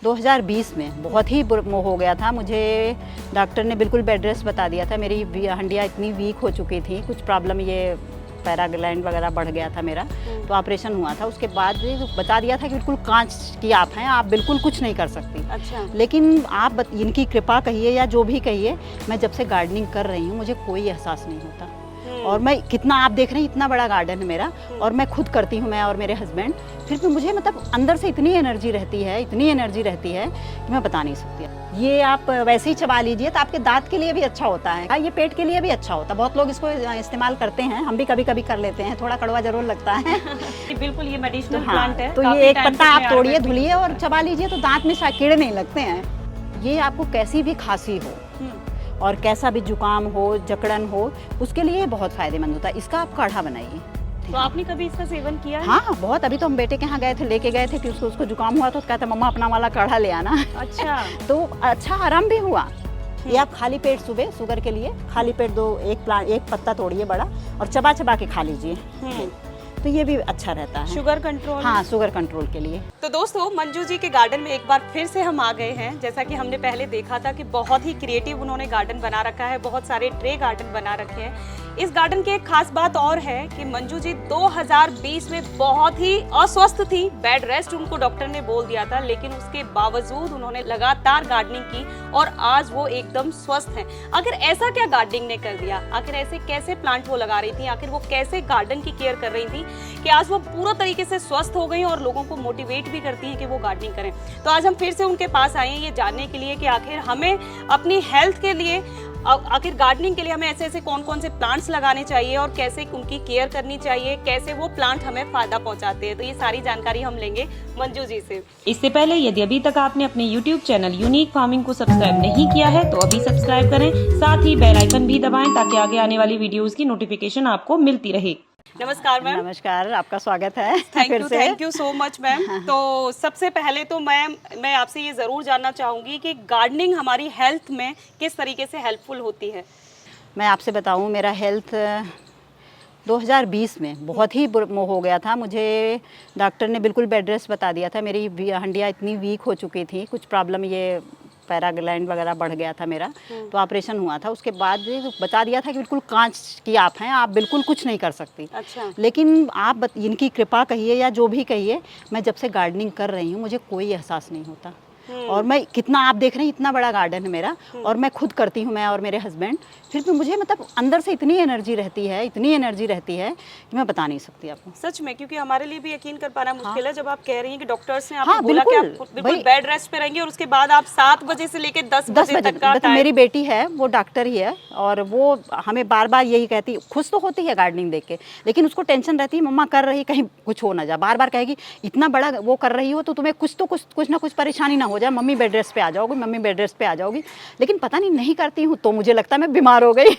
2020 में बहुत ही वो हो गया था मुझे। डॉक्टर ने बिल्कुल बेड रेस्ट बता दिया था। मेरी हड्डियाँ इतनी वीक हो चुकी थी, कुछ प्रॉब्लम ये पैराग्लैंड वगैरह बढ़ गया था मेरा, तो ऑपरेशन हुआ था। उसके बाद बता दिया था कि बिल्कुल कांच की आप हैं, आप बिल्कुल कुछ नहीं कर सकती। अच्छा। लेकिन आप इनकी कृपा कहिए या जो भी कहिए, मैं जब से गार्डनिंग कर रही हूँ मुझे कोई एहसास नहीं होता। और मैं कितना, आप देख रहे हैं इतना बड़ा गार्डन है मेरा, और मैं खुद करती हूँ, मैं और मेरे हस्बैंड, फिर भी मुझे मतलब अंदर से इतनी एनर्जी रहती है, इतनी एनर्जी रहती है कि मैं बता नहीं सकती। ये आप वैसे ही चबा लीजिए तो आपके दांत के लिए भी अच्छा होता है, ये पेट के लिए भी अच्छा होता है। बहुत लोग इसको इस्तेमाल करते हैं, हम भी कभी कभी कर लेते हैं, थोड़ा कड़वा जरूर लगता है। बिल्कुल ये मेडिसिनल प्लांट है। तो ये एक पत्ता आप तोड़िए, धुलिए और चबा लीजिए तो दांत में कीड़े नहीं लगते हैं। ये आपको कैसी भी खांसी हो और कैसा भी जुकाम हो, जकड़न हो, उसके लिए बहुत फायदेमंद होता है। इसका आप काढ़ा बनाइए। तो आपने कभी इसका सेवन किया है? हाँ बहुत। अभी तो हम बेटे के यहाँ गए थे, लेके गए थे कि उसको जुकाम हुआ तो कहता मम्मा अपना वाला काढ़ा ले आना। अच्छा। तो अच्छा आराम भी हुआ। ये आप खाली पेट सुबह शुगर के लिए खाली पेट एक पत्ता तोड़िए बड़ा और चबा चबा के खा लीजिए, तो ये भी अच्छा रहता है। Sugar control? हाँ, शुगर कंट्रोल के लिए। तो दोस्तों, मंजू जी के गार्डन में एक बार फिर से हम आ गए हैं। जैसा कि हमने पहले देखा था कि बहुत ही क्रिएटिव उन्होंने गार्डन बना रखा है, बहुत सारे ट्रे गार्डन बना रखे हैं। इस गार्डन की एक खास बात और है कि मंजू जी 2020 में बहुत ही अस्वस्थ थी, बेड रेस्ट उनको डॉक्टर ने बोल दिया था, लेकिन उसके बावजूद उन्होंने लगातार गार्डनिंग की और आज वो एकदम स्वस्थ हैं। आखिर ऐसा क्या गार्डनिंग ने कर दिया? आखिर ऐसे कैसे प्लांट वो लगा रही थी? आखिर वो कैसे गार्डन की केयर कर रही थी कि आज वो पूरा तरीके से स्वस्थ हो गई और लोगों को मोटिवेट भी करती हैं कि वो गार्डनिंग करें? तो आज हम फिर से उनके पास आए हैं ये जानने के लिए कि आखिर हमें अपनी हेल्थ के लिए, आखिर गार्डनिंग के लिए हमें ऐसे ऐसे कौन कौन से प्लांट्स लगाने चाहिए और कैसे उनकी केयर करनी चाहिए, कैसे वो प्लांट हमें फायदा पहुंचाते हैं। तो ये सारी जानकारी हम लेंगे मंजू जी से। इससे पहले यदि अभी तक आपने अपने YouTube चैनल यूनिक फार्मिंग को सब्सक्राइब नहीं किया है तो अभी सब्सक्राइब करें, साथ ही बेल आइकन भी दबाएं ताकि आगे आने वाली वीडियोस की नोटिफिकेशन आपको मिलती रहे। नमस्कार मैम। नमस्कार, आपका स्वागत है। Thank you so much ma'am. तो सबसे पहले तो मैं आपसे ये ज़रूर जानना चाहूँगी कि गार्डनिंग हमारी हेल्थ में किस तरीके से हेल्पफुल होती है? मैं आपसे बताऊं, मेरा हेल्थ 2020 में बहुत ही वो हो गया था मुझे। डॉक्टर ने बिल्कुल बेड रेस्ट बता दिया था। मेरी हड्डियाँ इतनी वीक हो चुकी थी, कुछ प्रॉब्लम ये पैराग्लैंड वगैरह बढ़ गया था मेरा, तो ऑपरेशन हुआ था। उसके बाद बता दिया था कि बिल्कुल कांच की आप हैं, आप बिल्कुल कुछ नहीं कर सकती। अच्छा। लेकिन आप इनकी कृपा कहिए या जो भी कहिए, मैं जब से गार्डनिंग कर रही हूँ मुझे कोई एहसास नहीं होता। और मैं कितना, आप देख रहे हैं इतना बड़ा गार्डन है मेरा, और मैं खुद करती हूँ, मैं और मेरे हस्बैंड, फिर भी मुझे मतलब अंदर से इतनी एनर्जी रहती है, इतनी एनर्जी रहती है कि मैं बता नहीं सकती आपको। सच में, क्योंकि हमारे लिए भी यकीन कर पाना मुश्किल है जब आप कह रही हैं कि डॉक्टर्स ने आपको बोला कि आप बिल्कुल बेड रेस्ट पे रहेंगी और उसके बाद आप 7 बजे से लेकर 10 बजे तक का टाइम। मेरी बेटी है, वो डॉक्टर ही है, और वो हमें बार बार यही कहती, खुश तो होती है गार्डनिंग देख के, लेकिन उसको टेंशन रहती है मम्मा कर रही कहीं कुछ हो ना जाए। बार बार कहेगी इतना बड़ा वो कर रही हो तो तुम्हें कुछ ना कुछ परेशानी ना हो जाए, मम्मी बेड रेस्ट पे आ जाओगी, मम्मी बेड रेस्ट पे आ जाओगी। लेकिन पता नहीं करती हूँ तो मुझे लगता है मैं बीमार हो गई।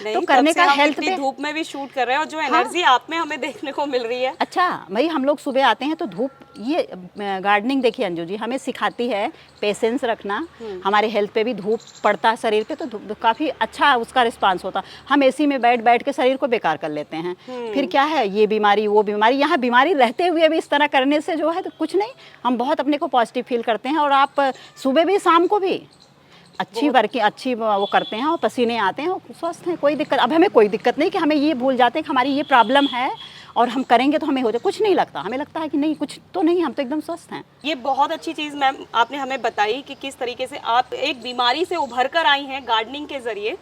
तो करने का हेल्थ पे, धूप में भी शूट कर रहे हैं और जो एनर्जी आप में हमें देखने को मिल रही है। अच्छा भाई, हम लोग सुबह आते हैं तो धूप, ये गार्डनिंग देखिए अंजू जी हमें सिखाती है पेशेंस रखना। हमारे हेल्थ पे भी धूप पड़ता है शरीर पे तो काफ़ी अच्छा उसका रिस्पांस होता। हम एसी में बैठ के शरीर को बेकार कर लेते हैं, फिर क्या है ये बीमारी वो बीमारी। यहाँ बीमारी रहते हुए भी इस तरह करने से जो है तो कुछ नहीं, हम बहुत अपने को पॉजिटिव फील करते हैं। और आप सुबह भी शाम को भी अच्छी वर्किंग, अच्छी वो करते हैं और पसीने आते हैं और स्वस्थ हैं, कोई दिक्कत। अब हमें कोई दिक्कत नहीं कि हमें ये भूल जाते हैं कि हमारी ये प्रॉब्लम है और हम करेंगे तो हमें हो जाए, कुछ नहीं लगता। हमें लगता है कि नहीं कुछ तो नहीं, हम तो एकदम स्वस्थ हैं। ये बहुत अच्छी चीज़ मैम आपने हमें बताई कि किस तरीके से आप एक बीमारी से उभर कर आई हैं गार्डनिंग के जरिए।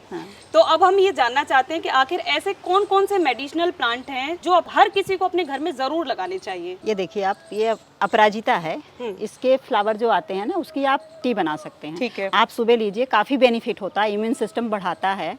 तो अब हम ये जानना चाहते हैं कि आखिर ऐसे कौन कौन से मेडिसिनल प्लांट हैं जो अब हर किसी को अपने घर में ज़रूर लगाने चाहिए? ये देखिए आप, ये अपराजिता है, इसके फ्लावर जो आते हैं ना उसकी आप टी बना सकते हैं। ठीक है। आप सुबह लीजिए, काफ़ी बेनिफिट होता है, इम्यून सिस्टम बढ़ाता है।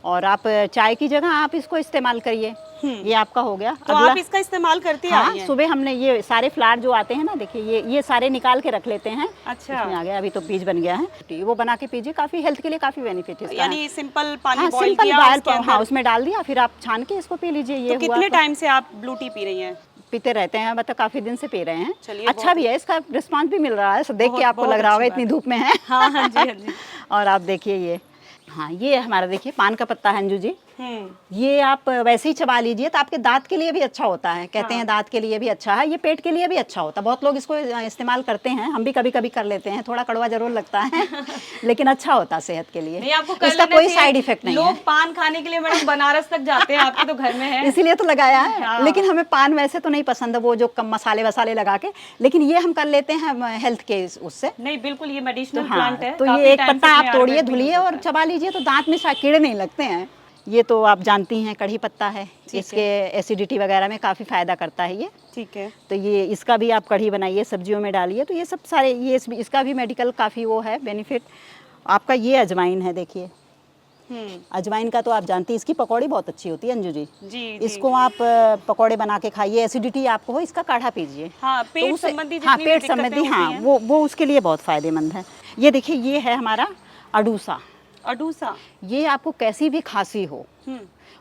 और आप चाय की जगह आप इसको इस्तेमाल करिए। ये आपका हो गया। तो आप इसका इस्तेमाल करती हैं? हाँ, सुबह हमने ये सारे फ्लावर जो आते हैं ना, देखिए ये सारे निकाल के रख लेते हैं। अच्छा। इसमें आ गया, अभी तो बीज बन गया है, वो बना के पीजिए, काफ़ी हेल्थ के लिए काफ़ी बेनिफिट है। यानी सिंपल पानी हाँ, बॉईल सिंपल किया, हाँ, उसमें डाल दिया, फिर आप छान के इसको पी लीजिए। ये तो कितने टाइम से आप ब्लू टी पी रही हैं? पीते रहते हैं, मतलब काफी दिन से पी रहे हैं। चलिए, अच्छा भी है, इसका रिस्पांस भी मिल रहा है, सब देख के आपको लग रहा होगा इतनी धूप में है। हाँ जी, हाँ जी। और आप देखिए ये, हाँ ये हमारा देखिए पान का पत्ता है अंजू जी, ये आप वैसे ही चबा लीजिए तो आपके दांत के लिए भी अच्छा होता है, कहते हैं दांत के लिए भी अच्छा है, ये पेट के लिए भी अच्छा होता है। बहुत लोग इसको इस्तेमाल करते हैं, हम भी कभी कभी कर लेते हैं, थोड़ा कड़वा जरूर लगता है लेकिन अच्छा होता है सेहत के लिए। नहीं, आपको इसका कोई साइड इफेक्ट नहीं है। लोग पान खाने के लिए मैडम बनारस तक जाते हैं, आपके तो घर में है इसीलिए तो लगाया है। लेकिन हमें पान वैसे तो नहीं पसंद है, वो जो कम मसाले वसाले लगा के, लेकिन ये हम कर लेते हैं हेल्थ के उससे। नहीं बिल्कुल, ये मेडिसिनल हाँ, प्लांट है। तो काफी ये एक टाइम पत्ता से आप अपने तोड़िए, आयुर्वेद में धुलिए यूज और होता है। चबा लीजिए तो दांत में शायद कीड़े नहीं लगते हैं। ये तो आप जानती हैं कढ़ी पत्ता है, इसके एसिडिटी वगैरह में काफ़ी फ़ायदा करता है ये। ठीक है। तो ये इसका भी आप कढ़ी बनाइए, सब्जियों में डालिए, तो ये सब सारे ये इसका भी मेडिकल काफ़ी वो है बेनिफिट आपका। ये अजवाइन है, देखिए अजवाइन का तो आप जानती हैं इसकी पकौड़ी बहुत अच्छी होती है अंजू जी। जी। इसको आप पकौड़े बना के खाइए, एसिडिटी आपको हो इसका काढ़ा पीजिए। हाँ, पेट तो संबंधी हाँ, जितनी भी पेट दिक्कतें संबंधी, होती हाँ, हैं। वो उसके लिए बहुत फ़ायदेमंद है। ये देखिए ये है हमारा अडूसा। अडूसा। ये आपको कैसी भी खांसी हो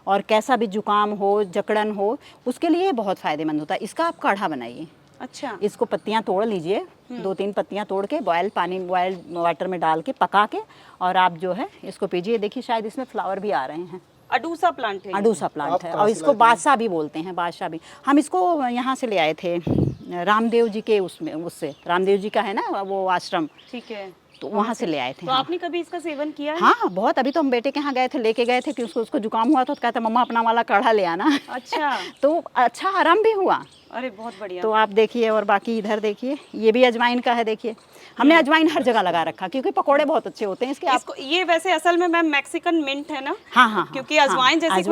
और कैसा भी जुकाम हो, जकड़न हो, उसके लिए बहुत फ़ायदेमंद होता है। इसका आप काढ़ा बनाइए। अच्छा। इसको पत्तियां तोड़ लीजिए, 2-3 पत्तियां तोड़ के बॉयल वाटर में डाल के पका के और आप जो है इसको पीजिए। देखिए शायद इसमें फ्लावर भी आ रहे हैं। अडूसा प्लांट है। अडूसा प्लांट है और इसको बादशाह भी बोलते हैं, बादशाह भी। हम इसको यहाँ से ले आए थे रामदेव जी के उससे रामदेव जी का है ना वो आश्रम, ठीक है, तो वहाँ से ले आए थे। तो आपने कभी इसका सेवन किया है? हाँ बहुत। अभी तो हम बेटे के यहाँ गए थे, लेके गए थे कि उसको जुकाम हुआ तो कहता मम्मा अपना वाला काढ़ा ले आना। अच्छा। तो अच्छा आराम भी हुआ। अरे बहुत बढ़िया। तो आप देखिए और बाकी इधर देखिए, ये भी अजवाइन का है। देखिए हमने अजवाइन हर जगह लगा रखा क्योंकि पकोड़े बहुत अच्छे होते हैं इसके। इसको ये वैसे असल में मैम मैक्सिकन मिंट है ना? हाँ, क्योंकि अजवाइन जैसी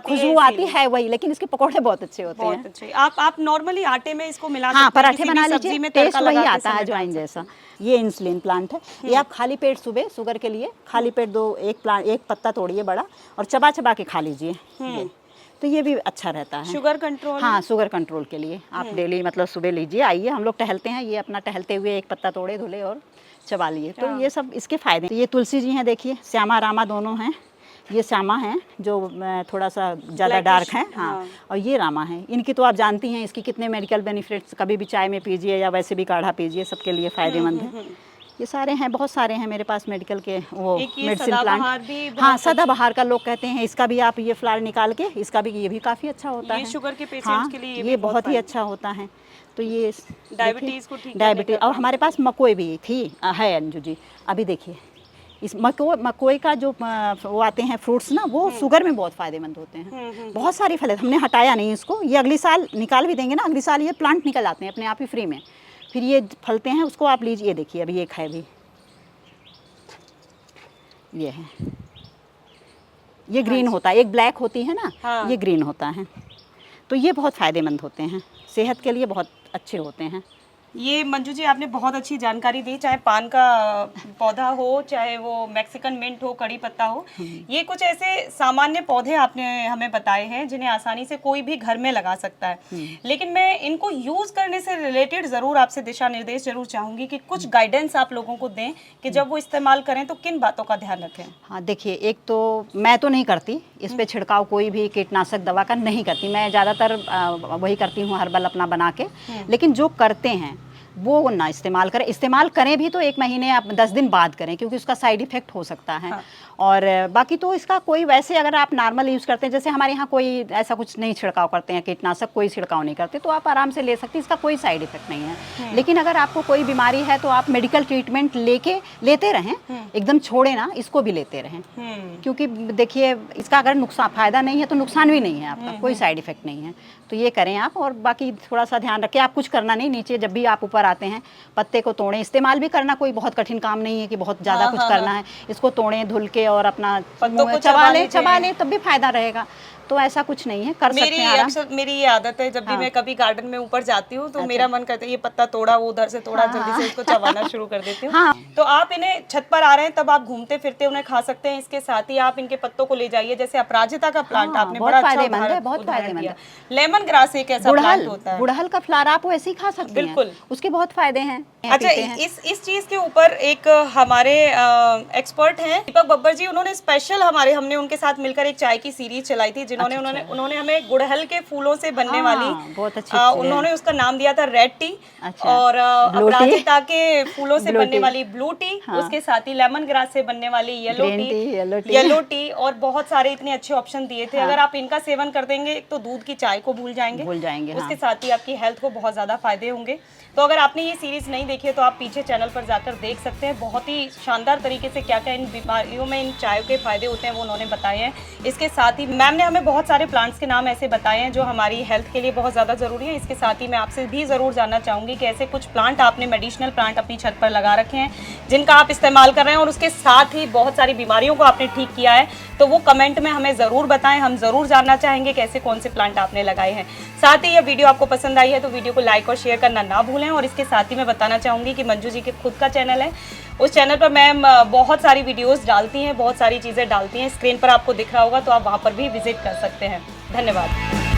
खुशबू आती है वही, लेकिन इसके पकोड़े बहुत अच्छे होते हैं। बहुत अच्छे। आप नॉर्मली आटे में इसको मिला हाँ, सकते हैं, पराठे किसी बना भी सब्जी लीजिए, में टेस्ट तड़का वही लगा के आता है समय अजवाइन डाल जैसा। ये इंसुलिन प्लांट है। ये आप खाली पेट सुबह शुगर के लिए खाली पेट एक पत्ता तोड़िए बड़ा और चबा चबा के खा लीजिए। तो ये भी अच्छा रहता है शुगर कंट्रोल। हाँ, शुगर कंट्रोल के लिए आप डेली मतलब सुबह लीजिए। आइए, हम लोग टहलते हैं, ये अपना टहलते हुए एक पत्ता तोड़े धुले और चबा लिए। तो ये सब इसके फायदे। तो ये तुलसी जी हैं, देखिए श्यामा रामा दोनों हैं। ये श्यामा हैं जो थोड़ा सा ज़्यादा डार्क हैं, हाँ, और ये रामा है। इनकी तो आप जानती हैं इसकी कितने मेडिकल बेनिफिट्स। कभी भी चाय में पीजिए या वैसे भी काढ़ा पीजिए, सबके लिए फ़ायदेमंद है। ये सारे हैं, बहुत सारे हैं मेरे पास मेडिकल के वो मेडिसिन प्लांट। हाँ, सदाबहार का लोग कहते हैं, इसका भी आप ये फ्लावर निकाल के इसका भी ये भी काफ़ी अच्छा होता है। शुगर के पेशेंट्स हाँ, के लिए ये बहुत ही अच्छा होता है। तो ये डायबिटीज़ को ठीक, डायबिटीज। और हमारे पास मकोई भी थी है अंजू जी। अभी देखिए इस मकोई का जो वो आते हैं फ्रूट्स ना, वो शुगर में बहुत फ़ायदेमंद होते हैं। बहुत सारी फल, हमने हटाया नहीं इसको। ये अगली साल निकाल भी देंगे ना, अगली साल ये प्लांट निकल आते हैं अपने आप ही फ्री में। फिर ये फलते हैं, उसको आप लीजिए। देखिए अभी एक है भी, ये है, ये ग्रीन होता है। एक ब्लैक होती है ना, ये ग्रीन होता है। तो ये बहुत फ़ायदेमंद होते हैं, सेहत के लिए बहुत अच्छे होते हैं। ये मंजू जी आपने बहुत अच्छी जानकारी दी, चाहे पान का पौधा हो, चाहे वो मैक्सिकन मिंट हो, कड़ी पत्ता हो। ये कुछ ऐसे सामान्य पौधे आपने हमें बताए हैं जिन्हें आसानी से कोई भी घर में लगा सकता है। लेकिन मैं इनको यूज करने से रिलेटेड जरूर आपसे दिशा निर्देश जरूर चाहूंगी कि कुछ गाइडेंस आप लोगों को दें कि जब वो इस्तेमाल करें तो किन बातों का ध्यान रखें। हाँ देखिए, एक तो मैं तो नहीं करती इस पे छिड़काव, कोई भी कीटनाशक दवा का नहीं करती मैं। ज़्यादातर वही करती हूँ हर्बल अपना बना के। लेकिन जो करते हैं वो ना इस्तेमाल करें भी तो 1 महीने आप 10 दिन बाद करें, क्योंकि उसका साइड इफ़ेक्ट हो सकता है। हाँ। और बाकी तो इसका कोई वैसे अगर आप नॉर्मल यूज़ करते हैं, जैसे हमारे यहाँ कोई ऐसा कुछ नहीं छिड़काव करते हैं, कीटनाशक कोई छिड़काव नहीं करते, तो आप आराम से ले सकते हैं, इसका कोई साइड इफ़ेक्ट नहीं है। लेकिन अगर आपको कोई बीमारी है तो आप मेडिकल ट्रीटमेंट लेते रहें, एकदम छोड़े ना, इसको भी लेते रहें। क्योंकि देखिए इसका अगर नुकसान फ़ायदा नहीं है तो नुकसान भी नहीं है आपका, कोई साइड इफ़ेक्ट नहीं है। तो ये करें आप। और बाकी थोड़ा सा ध्यान रखें, आप कुछ करना नहीं, नीचे जब भी आप ऊपर आते हैं पत्ते को तोड़ें। इस्तेमाल भी करना कोई बहुत कठिन काम नहीं है कि बहुत ज़्यादा कुछ करना है। इसको तोड़ें, धुल के और अपना चबा लें, तब भी फायदा रहेगा। तो ऐसा कुछ नहीं है, कर सकते हैं आराम। मेरी ये आदत है, जब भी मैं कभी गार्डन में ऊपर जाती हूँ तो मेरा मन करता है ये पत्ता तोड़ा, वो उधर से तोड़ा, जल्दी से इसको चबाना शुरू कर देती हूँ। तो आप इन्हें छत पर आ रहे हैं तब आप घूमते फिरते उन्हें खा सकते हैं। इसके साथ ही आप इनके पत्तों को ले जाइए, जैसे अपराजिता का प्लांट आपने बड़ा अच्छा उदाहरण दिया। लेमन ग्रास एक ऐसा प्लांट होता है, गुड़हल का फ्लावर आप वैसे ही खा सकते हैं, बिल्कुल, उसके बहुत फायदे हैं। अच्छा, इस चीज के ऊपर एक हमारे एक्सपर्ट हैं दीपक बब्बर जी, उन्होंने स्पेशल हमने उनके साथ मिलकर एक चाय की सीरीज चलाई थी उन्होंने हमें गुड़हल के फूलों से बनने वाली बहुत अच्छी उन्होंने उसका नाम दिया था रेड टी। अच्छा, और अपराजिता के फूलों से बनने वाली ब्लू टी, उसके साथ ही लेमन ग्रास से बनने वाली येलो टी और बहुत सारे इतने अच्छे ऑप्शन दिए थे। अगर आप इनका सेवन कर देंगे एक तो दूध की चाय को भूल जाएंगे, उसके साथ ही आपकी हेल्थ को बहुत ज्यादा फायदे होंगे। तो अगर आपने ये सीरीज नहीं देखी है तो आप पीछे चैनल पर जाकर देख सकते हैं। बहुत ही शानदार तरीके से क्या क्या इन बीमारियों में इन चाय के फायदे होते हैं वो उन्होंने बताए हैं। इसके साथ ही मैम ने हमें बहुत सारे प्लांट्स के नाम ऐसे बताए हैं जो हमारी हेल्थ के लिए बहुत ज़्यादा ज़रूरी है। इसके साथ ही मैं आपसे भी ज़रूर जानना चाहूँगी कि ऐसे कुछ प्लांट आपने मेडिसिनल प्लांट अपनी छत पर लगा रखे हैं जिनका आप इस्तेमाल कर रहे हैं और उसके साथ ही बहुत सारी बीमारियों को आपने ठीक किया है, तो वो कमेंट में हमें ज़रूर बताएं। हम ज़रूर जानना चाहेंगे कि ऐसे कौन से प्लांट आपने लगाए हैं। साथ ही यह वीडियो आपको पसंद आई है तो वीडियो को लाइक और शेयर करना ना भूलें। और इसके साथ ही मैं बताना चाहूँगी कि मंजू जी के खुद का चैनल है, उस चैनल पर मैम बहुत सारी वीडियोस डालती हैं, बहुत सारी चीज़ें डालती हैं। स्क्रीन पर आपको दिख रहा होगा तो आप वहाँ पर भी विजिट कर सकते हैं। धन्यवाद।